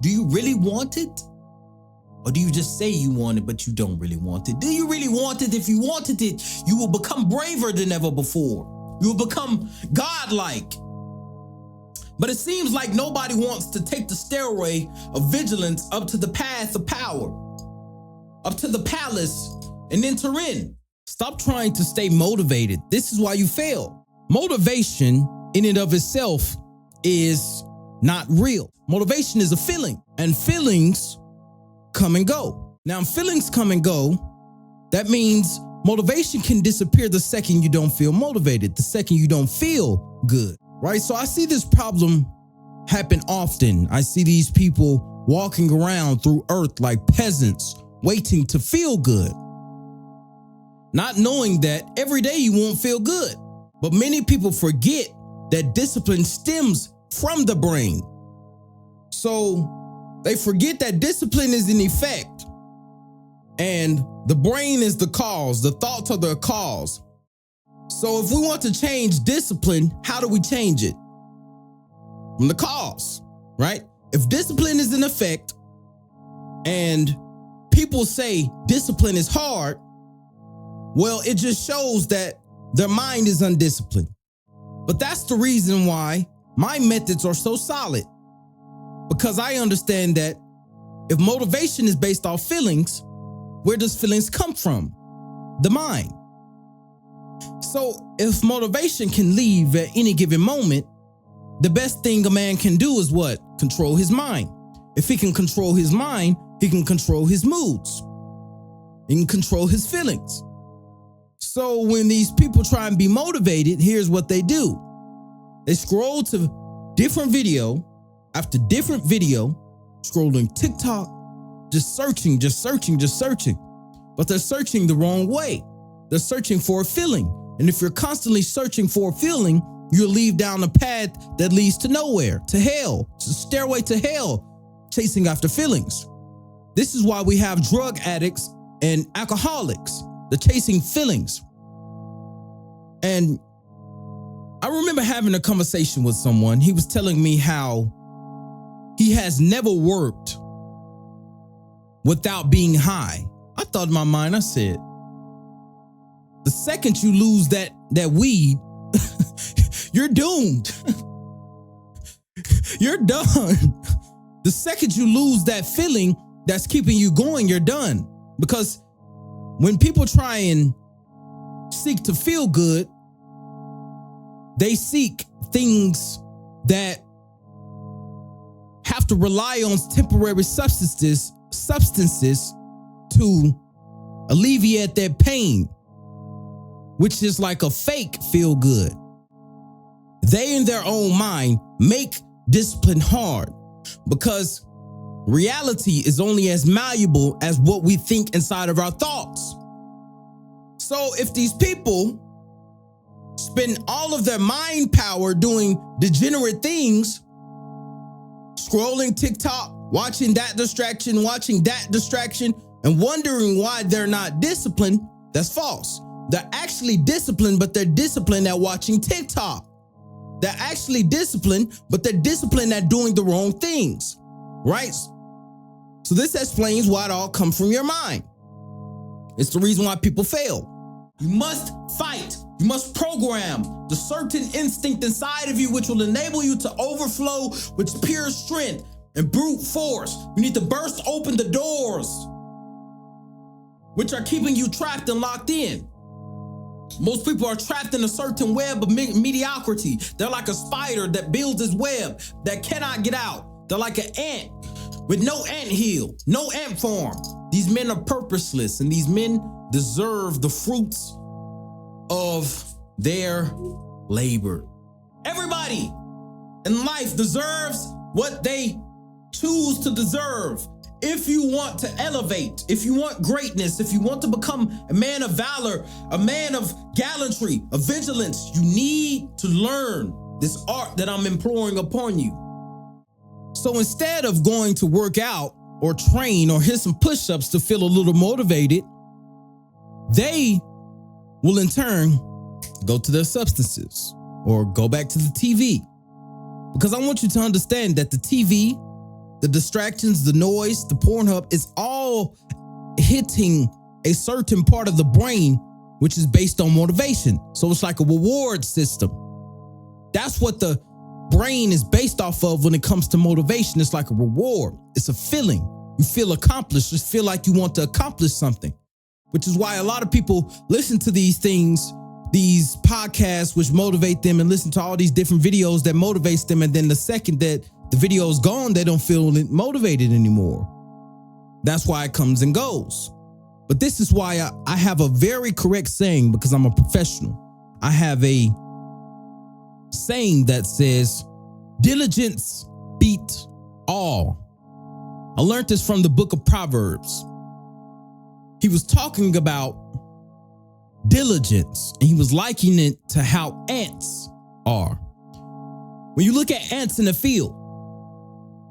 Do you really want it? Or do you just say you want it, but you don't really want it? Do you really want it? If you wanted it, you will become braver than ever before. You will become godlike. But it seems like nobody wants to take the stairway of vigilance up to the path of power, up to the palace, and enter in. Stop trying to stay motivated. This is why you fail. Motivation in and of itself is not real. Motivation is a feeling, and feelings come and go. Now, if feelings come and go, that means motivation can disappear the second you don't feel motivated, the second you don't feel good, right? So I see this problem happen often. I see these people walking around through earth like peasants, waiting to feel good, not knowing that every day you won't feel good. But many people forget that discipline stems from the brain. So they forget that discipline is an effect and the brain is the cause. The thoughts are the cause. So if we want to change discipline, how do we change it? From the cause, right? If discipline is an effect and people say discipline is hard, well, it just shows that their mind is undisciplined. But that's the reason why my methods are so solid. Because I understand that if motivation is based off feelings, where does feelings come from? The mind. So if motivation can leave at any given moment, the best thing a man can do is what? Control his mind. If he can control his mind, he can control his moods. He can control his feelings. So when these people try and be motivated, here's what they do. They scroll to different video after different video, scrolling TikTok, just searching. But they're searching the wrong way. They're searching for a feeling. And if you're constantly searching for a feeling, you'll lead down a path that leads to nowhere, to hell. It's a stairway to hell, chasing after feelings. This is why we have drug addicts and alcoholics. They're chasing feelings. And I remember having a conversation with someone. He was telling me how he has never worked without being high. I thought in my mind, I said, the second you lose that weed, you're doomed. You're done. The second you lose that feeling that's keeping you going, you're done. Because when people try and seek to feel good, they seek things that have to rely on temporary substances to alleviate their pain, which is like a fake feel good. They in their own mind make discipline hard because reality is only as malleable as what we think inside of our thoughts. So if these people spend all of their mind power doing degenerate things, scrolling TikTok, watching that distraction, and wondering why they're not disciplined, that's false. They're actually disciplined, but they're disciplined at watching TikTok. They're actually disciplined, but they're disciplined at doing the wrong things, right? So this explains why it all comes from your mind. It's the reason why people fail. You must fight. You must program the certain instinct inside of you, which will enable you to overflow with pure strength and brute force. You need to burst open the doors, which are keeping you trapped and locked in. Most people are trapped in a certain web of mediocrity. They're like a spider that builds its web that cannot get out. They're like an ant with no ant hill, no ant farm. These men are purposeless, and these men deserve the fruits of their labor. Everybody in life deserves what they choose to deserve. If you want to elevate, if you want greatness, if you want to become a man of valor, a man of gallantry, of vigilance, you need to learn this art that I'm imploring upon you. So instead of going to work out or train or hit some push-ups to feel a little motivated, they will in turn go to their substances or go back to the TV. Because I want you to understand that the TV, the distractions, the noise, the Pornhub, it's all hitting a certain part of the brain, which is based on motivation. So it's like a reward system. That's what the brain is based off of when it comes to motivation. It's like a reward. It's a feeling. You feel accomplished. You feel like you want to accomplish something, which is why a lot of people listen to these things, these podcasts, which motivate them, and listen to all these different videos that motivates them. And then the second that the video is gone, they don't feel motivated anymore. That's why it comes and goes. But this is why I have a very correct saying, because I'm a professional. I have a saying that says, diligence beats all. I learned this from the book of Proverbs. He was talking about diligence, and he was likening it to how ants are. When you look at ants in the field,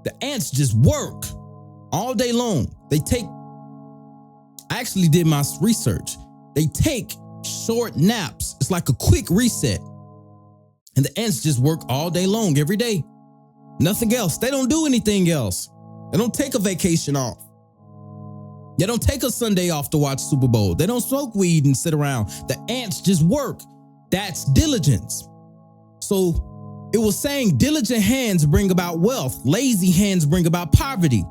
the ants just work all day long. I actually did my research. They take short naps. It's like a quick reset. And the ants just work all day long, every day. Nothing else. They don't do anything else. They don't take a vacation off. They don't take a Sunday off to watch Super Bowl. They don't smoke weed and sit around. The ants just work. That's diligence. So it was saying diligent hands bring about wealth. Lazy hands bring about poverty.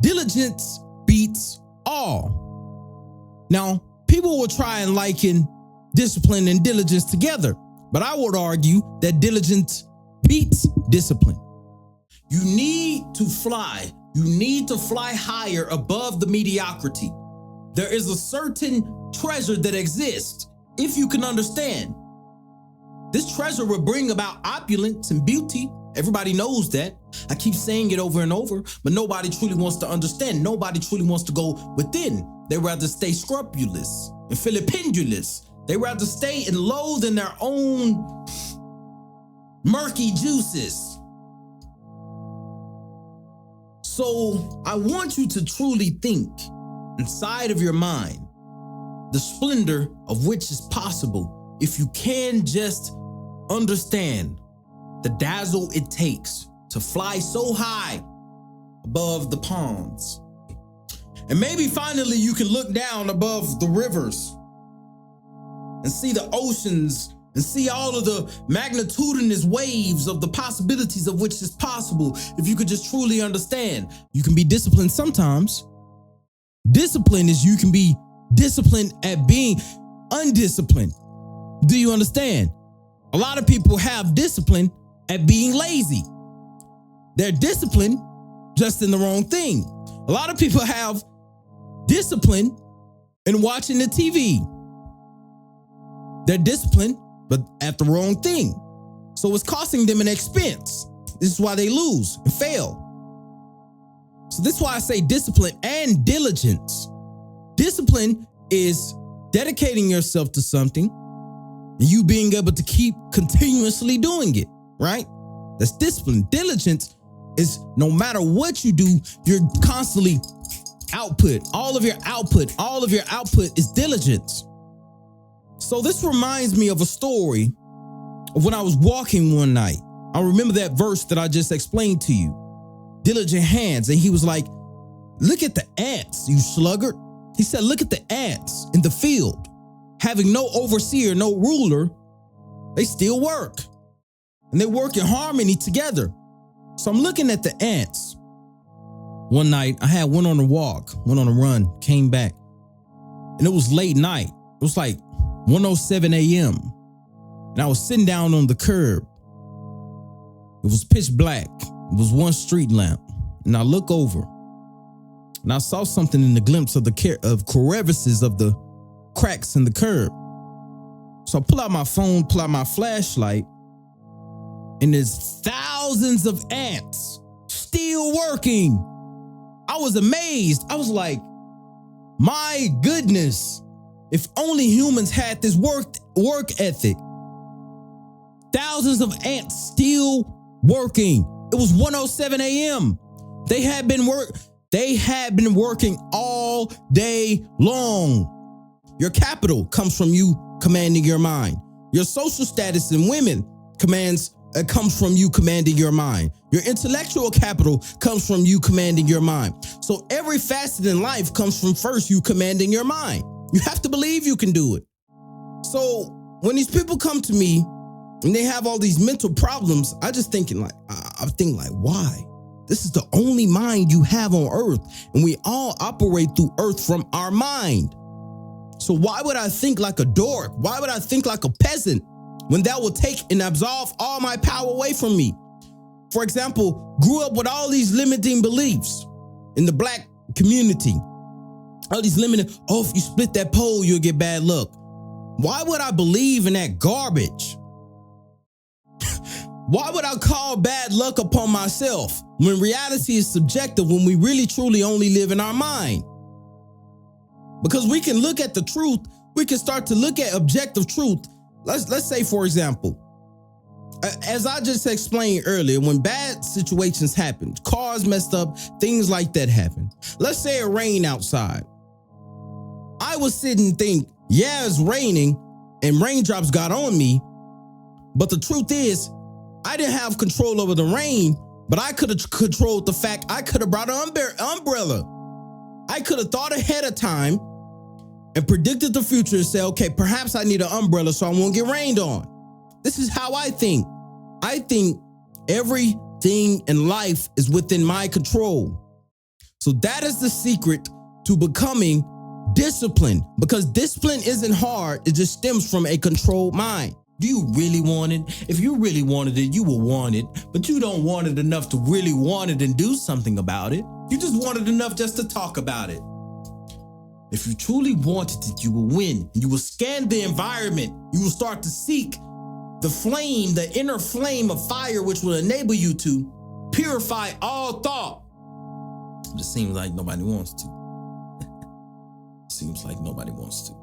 Diligence beats all. Now, people will try and liken discipline and diligence together, but I would argue that diligence beats discipline. You need to fly. You need to fly higher above the mediocrity. There is a certain treasure that exists if you can understand. This treasure will bring about opulence and beauty. Everybody knows that. I keep saying it over and over, but nobody truly wants to understand. Nobody truly wants to go within. They rather stay scrupulous and philippendulous. They rather stay and loathe in their own murky juices. So I want you to truly think inside of your mind the splendor of which is possible if you can just understand the dazzle it takes to fly so high above the ponds. And maybe finally you can look down above the rivers and see the oceans and see all of the magnitudinous waves of the possibilities of which is possible if you could just truly understand. You can be disciplined sometimes. Discipline is you can be disciplined at being undisciplined. Do you understand? A lot of people have discipline at being lazy. They're disciplined just in the wrong thing. A lot of people have discipline in watching the TV. They're disciplined, but at the wrong thing. So it's costing them an expense. This is why they lose and fail. So this is why I say discipline and diligence. Discipline is dedicating yourself to something and you being able to keep continuously doing it, right? That's discipline. Diligence is no matter what you do, you're constantly output. All of your output is diligence. So this reminds me of a story of when I was walking one night. I remember that verse that I just explained to you. Diligent hands. And he was like, look at the ants, you sluggard. He said, look at the ants in the field. Having no overseer, no ruler, they still work. And they work in harmony together. So I'm looking at the ants. One night, I went on a walk, went on a run, came back. And it was late night. It was like 1:07 a.m. And I was sitting down on the curb. It was pitch black. It was one street lamp. And I look over and I saw something in the glimpse of the crevices of the cracks in the curb. So I pull out my phone, pull out my flashlight, and there's thousands of ants still working. I was amazed. I was like, my goodness, if only humans had this work ethic. Thousands of ants still working. It was 1:07 a.m. They had been working all day long. Your capital comes from you commanding your mind. Your social status in women commands it comes from you commanding your mind. Your intellectual capital comes from you commanding your mind. So every facet in life comes from first you commanding your mind. You have to believe you can do it. So when these people come to me and they have all these mental problems, I think like, why? This is the only mind you have on earth, and we all operate through earth from our mind. So why would I think like a dork? Why would I think like a peasant when that will take and absolve all my power away from me? For example, grew up with all these limiting beliefs in the Black community. All these limiting, if you split that pole, you'll get bad luck. Why would I believe in that garbage? Why would I call bad luck upon myself when reality is subjective, when we really truly only live in our mind? Because we can look at the truth, we can start to look at objective truth. Let's say, for example, as I just explained earlier, when bad situations happen, cars messed up, things like that happen. Let's say it rained outside. I would sit and think, yeah, it's raining and raindrops got on me. But the truth is, I didn't have control over the rain, but I could have controlled the fact I could have brought an umbrella. I could have thought ahead of time and predicted the future and say, okay, perhaps I need an umbrella so I won't get rained on. This is how I think. I think everything in life is within my control. So that is the secret to becoming disciplined, because discipline isn't hard. It just stems from a controlled mind. Do you really want it? If you really wanted it, you will want it, but you don't want it enough to really want it and do something about it. You just want it enough just to talk about it. If you truly wanted it, you will win. You will scan the environment. You will start to seek the flame, the inner flame of fire, which will enable you to purify all thought. But it seems like nobody wants to. Seems like nobody wants to.